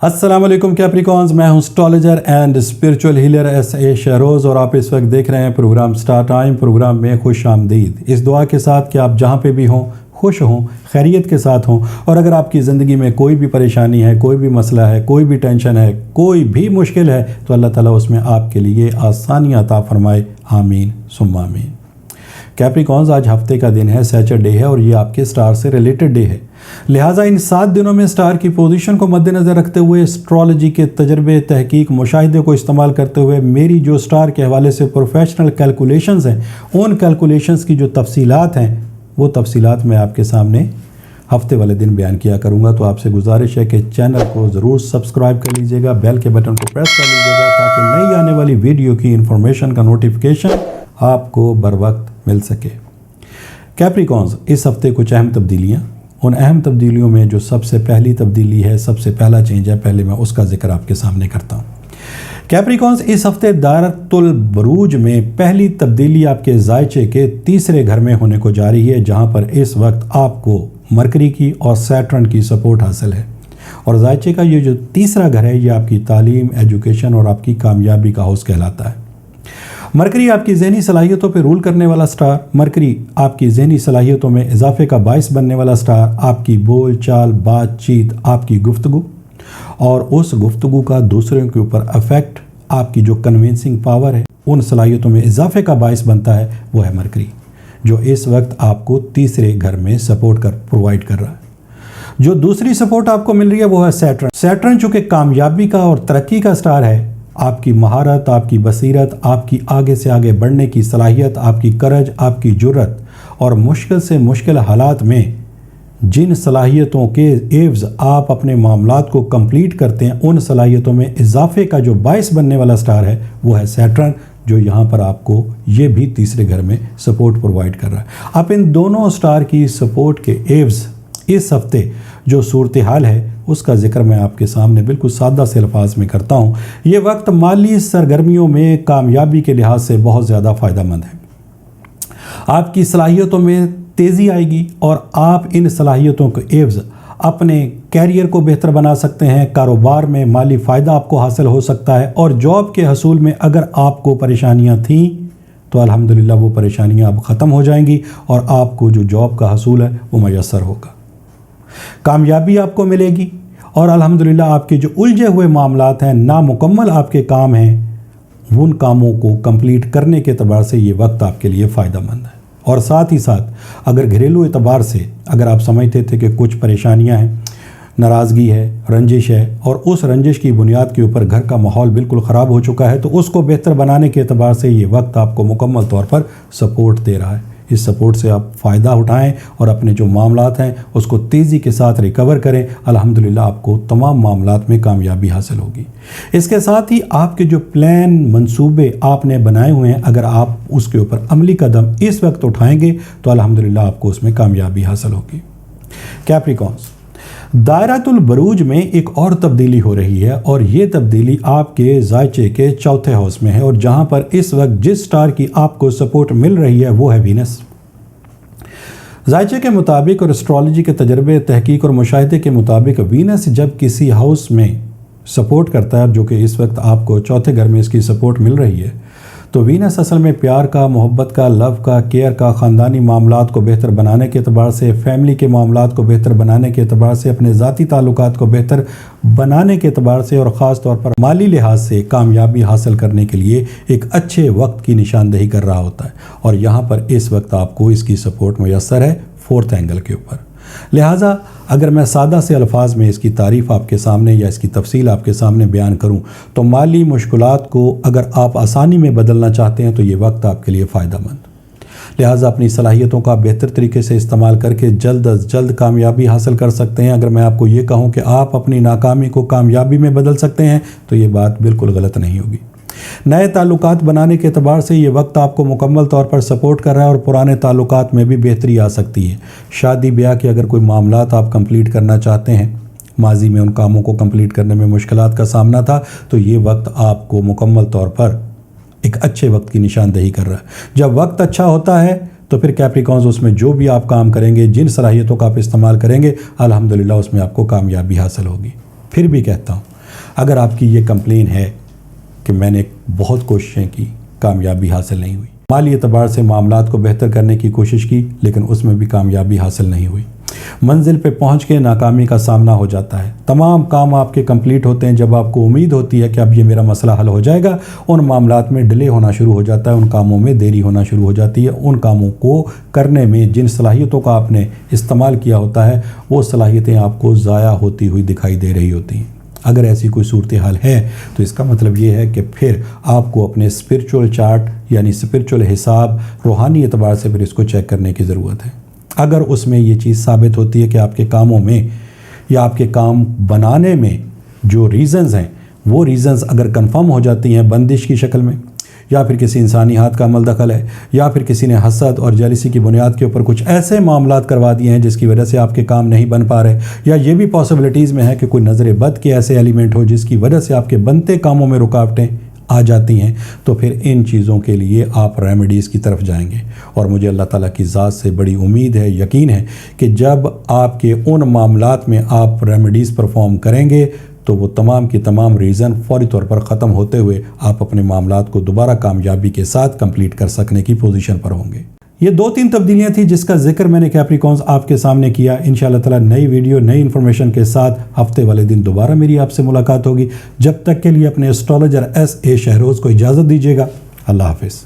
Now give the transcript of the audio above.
अस्सलाम वालेकुम कैप्रिकॉन्स, मैं हूं astrologer and spiritual healer S.A. Shahroz और आप इस वक्त देख रहे हैं प्रोग्राम स्टार टाइम। प्रोग्राम में खुश आमदीद इस दुआ के साथ कि आप जहां पे भी हों खुश हों, खैरियत के साथ हों। और अगर आपकी ज़िंदगी में कोई भी परेशानी है, कोई भी मसला है, कोई भी टेंशन है, कोई भी मुश्किल है, तो अल्लाह ताला उसमें आपके लिए आसानियाँ अता फरमाए। आमीन सुम्मा आमीन। कैप्रिकॉन्स, आज हफ्ते का दिन है, सैटरडे है और ये आपके स्टार से रिलेटेड डे है। लिहाजा इन 7 दिनों में स्टार की पोजीशन को मद्देनज़र रखते हुए एस्ट्रोलॉजी के तजर्बे, तहकीक, मुशाहिदे को इस्तेमाल करते हुए मेरी जो स्टार के हवाले से प्रोफेशनल कैलकुलेशंस हैं, उन कैलकुलेशंस की जो तफसीलात हैं, वो तफसीलात मैं आपके सामने हफ्ते वाले दिन बयान किया करूँगा। तो आपसे गुजारिश है कि चैनल को ज़रूर सब्सक्राइब कर लीजिएगा, बेल के बटन को प्रेस कर लीजिएगा ताकि नई आने वाली वीडियो की इन्फॉर्मेशन का नोटिफिकेशन आपको बर वक्त मिल सके। कैप्रिकॉन्स, इस हफ्ते कुछ अहम तब्दीलियाँ, उन अहम तब्दीलियों में जो सबसे पहली तब्दीली है, सबसे पहला चेंज है, पहले मैं उसका जिक्र आपके सामने करता हूँ। कैप्रिकॉन्स, इस हफ्ते दायरतुल बुरूज में पहली तब्दीली आपके जायचे के तीसरे घर में होने को जा रही है, जहाँ पर इस वक्त आपको मरकरी की और सैटर्न की सपोर्ट हासिल है। और जायचे का ये जो तीसरा घर है, ये आपकी तालीम, एजुकेशन और आपकी कामयाबी का हाउस कहलाता है। मरकरी आपकी ज़हनी सलाहियतों पर रूल करने वाला स्टार, मरकरी आपकी ज़हनी सलाहियतों में इजाफे का बाइस बनने वाला स्टार, आपकी बोल चाल, बातचीत, आपकी गुफ्तगू और उस गुफ्तगू का दूसरों के ऊपर अफेक्ट, आपकी जो कन्विंसिंग पावर है, उन सलाहियतों में इजाफे का बाइस बनता है, वो है मरकरी, जो इस वक्त आपको तीसरे घर में सपोर्ट प्रोवाइड कर रहा है। जो दूसरी सपोर्ट आपको मिल रही है वो है सैटर्न। सैटर्न चूँकि कामयाबी का और तरक्की का स्टार है, आपकी महारत, आपकी बसीरत, आपकी आगे से आगे बढ़ने की सलाहियत, आपकी करज, आपकी जुर्रत और मुश्किल से मुश्किल हालात में जिन सलाहियतों के एवज़ आप अपने मामलात को कंप्लीट करते हैं, उन सलाहियतों में इजाफे का जो बाइस बनने वाला स्टार है वो है सैटर्न, जो यहाँ पर आपको ये भी तीसरे घर में सपोर्ट प्रोवाइड कर रहा है। आप इन दोनों स्टार की सपोर्ट के एवज़ इस हफ्ते जो सूरत हाल है उसका जिक्र मैं आपके सामने बिल्कुल सादा से अल्फाज में करता हूँ। ये वक्त माली सरगर्मियों में कामयाबी के लिहाज से बहुत ज़्यादा फ़ायदेमंद है। आपकी सलाहियतों में तेज़ी आएगी और आप इन सलाहियतों के एवज़ अपने कैरियर को बेहतर बना सकते हैं, कारोबार में माली फ़ायदा आपको हासिल हो सकता है और जॉब के हसूल में अगर आपको परेशानियाँ थीं तो अल्हम्दुलिल्लाह वो परेशानियाँ अब ख़त्म हो जाएंगी और आपको जो जॉब का हसूल है वो मैसर होगा। कामयाबी आपको मिलेगी और अल्हम्दुलिल्लाह आपके जो उलझे हुए मामलात हैं, नामुकम्मल आपके काम हैं, उन कामों को कंप्लीट करने के एतबार से ये वक्त आपके लिए फ़ायदेमंद है। और साथ ही साथ अगर घरेलू एतबार से अगर आप समझते थे कि कुछ परेशानियां हैं, नाराज़गी है, रंजिश है और उस रंजिश की बुनियाद के ऊपर घर का माहौल बिल्कुल ख़राब हो चुका है, तो उसको बेहतर बनाने के एतबार से ये वक्त आपको मुकम्मल तौर पर सपोर्ट दे रहा है। इस सपोर्ट से आप फ़ायदा उठाएं और अपने जो मामलात हैं उसको तेज़ी के साथ रिकवर करें। अल्हम्दुलिल्लाह आपको तमाम मामलात में कामयाबी हासिल होगी। इसके साथ ही आपके जो प्लान, मंसूबे आपने बनाए हुए हैं, अगर आप उसके ऊपर अमली कदम इस वक्त उठाएंगे तो अल्हम्दुलिल्लाह आपको उसमें कामयाबी हासिल होगी। कैप्रिकॉन्स, दायरतुल बुरूज में एक और तब्दीली हो रही है और ये तब्दीली आपके जायचे के चौथे हाउस में है और जहाँ पर इस वक्त जिस स्टार की आपको सपोर्ट मिल रही है वो है वीनस। जायचे के मुताबिक और एस्ट्रोलॉजी के तजर्बे, तहकीक और मुशाहिदे के मुताबिक वीनस जब किसी हाउस में सपोर्ट करता है, जो कि इस वक्त आपको चौथे घर में इसकी सपोर्ट मिल रही है, तो वीनस असल में प्यार का, मोहब्बत का, लव का, केयर का, ख़ानदानी मामलात को बेहतर बनाने के एतबार से, फैमिली के मामलात को बेहतर बनाने के एतबार से, अपने ज़ाती ताल्लुकात को बेहतर बनाने के एतबार से और ख़ास तौर पर माली लिहाज से कामयाबी हासिल करने के लिए एक अच्छे वक्त की निशानदेही कर रहा होता है। और यहाँ पर इस वक्त आपको इसकी सपोर्ट मैसर है 4th एंगल के ऊपर। लिहाजा अगर मैं सादा से अल्फाज में इसकी तारीफ़ आपके सामने या इसकी तफसील आपके सामने बयान करूं, तो माली मुश्किलात को अगर आप आसानी में बदलना चाहते हैं तो ये वक्त आपके लिए फ़ायदेमंद। लिहाजा अपनी सलाहियतों का बेहतर तरीके से इस्तेमाल करके जल्द अज जल्द कामयाबी हासिल कर सकते हैं। अगर मैं आपको ये कहूँ कि आप अपनी नाकामी को कामयाबी में बदल सकते हैं तो ये बात बिल्कुल गलत नहीं होगी। नए ताल्लुकात बनाने के एतबार से ये वक्त आपको मुकम्मल तौर पर सपोर्ट कर रहा है और पुराने ताल्लुकात में भी बेहतरी आ सकती है। शादी ब्याह के अगर कोई मामलात आप कंप्लीट करना चाहते हैं, माजी में उन कामों को कंप्लीट करने में मुश्किलात का सामना था, तो ये वक्त आपको मुकम्मल तौर पर एक अच्छे वक्त की निशानदेही कर रहा है। जब वक्त अच्छा होता है तो फिर कैप्रिकॉन्स उसमें जो भी आप काम करेंगे, जिन सलाहियतों का आप इस्तेमाल करेंगे, अल्हम्दुलिल्लाह उसमें आपको कामयाबी हासिल होगी। फिर भी कहता हूँ اگر آپ کی یہ کمپلین ہے کہ میں نے بہت کوششیں کی، کامیابی حاصل نہیں ہوئی، مالی اعتبار سے معاملات کو بہتر کرنے کی کوشش کی لیکن اس میں بھی کامیابی حاصل نہیں ہوئی، منزل پہ پہنچ کے ناکامی کا سامنا ہو جاتا ہے، تمام کام آپ کے کمپلیٹ ہوتے ہیں، جب آپ کو امید ہوتی ہے کہ اب یہ میرا مسئلہ حل ہو جائے گا، ان معاملات میں ڈیلے ہونا شروع ہو جاتا ہے، ان کاموں میں دیری ہونا شروع ہو جاتی ہے، ان کاموں کو کرنے میں جن صلاحیتوں کا آپ نے استعمال کیا ہوتا ہے وہ صلاحیتیں آپ کو ضائع ہوتی ہوئی دکھائی دے رہی ہوتی ہیں۔ اگر ایسی کوئی صورتحال ہے تو اس کا مطلب یہ ہے کہ پھر آپ کو اپنے اسپرچول چارٹ یعنی اسپرچول حساب، روحانی اعتبار سے پھر اس کو چیک کرنے کی ضرورت ہے۔ اگر اس میں یہ چیز ثابت ہوتی ہے کہ آپ کے کاموں میں یا آپ کے کام بنانے میں جو ریزنز ہیں وہ ریزنز اگر کنفرم ہو جاتی ہیں بندش کی شکل میں، یا پھر کسی انسانی ہاتھ کا عمل دخل ہے، یا پھر کسی نے حسد اور جیلسی کی بنیاد کے اوپر کچھ ایسے معاملات کروا دیے ہیں جس کی وجہ سے آپ کے کام نہیں بن پا رہے، یا یہ بھی پاسبلٹیز میں ہے کہ کوئی نظر بد کے ایسے ایلیمنٹ ہو جس کی وجہ سے آپ کے بنتے کاموں میں رکاوٹیں آ جاتی ہیں، تو پھر ان چیزوں کے لیے آپ ریمیڈیز کی طرف جائیں گے۔ اور مجھے اللہ تعالیٰ کی ذات سے بڑی امید ہے، یقین ہے کہ جب آپ کے ان معاملات میں آپ ریمیڈیز پرفارم کریں گے تو وہ تمام کی تمام ریزن فوری طور پر ختم ہوتے ہوئے آپ اپنے معاملات کو دوبارہ کامیابی کے ساتھ کمپلیٹ کر سکنے کی پوزیشن پر ہوں گے۔ یہ 2-3 تبدیلیاں تھیں جس کا ذکر میں نے کیپریکونز آپ کے سامنے کیا۔ انشاءاللہ تعالیٰ نئی ویڈیو نئی انفارمیشن کے ساتھ ہفتے والے دن دوبارہ میری آپ سے ملاقات ہوگی۔ جب تک کے لیے اپنے اسٹرالوجر ایس اے شہروز کو اجازت دیجیے گا۔ اللہ حافظ۔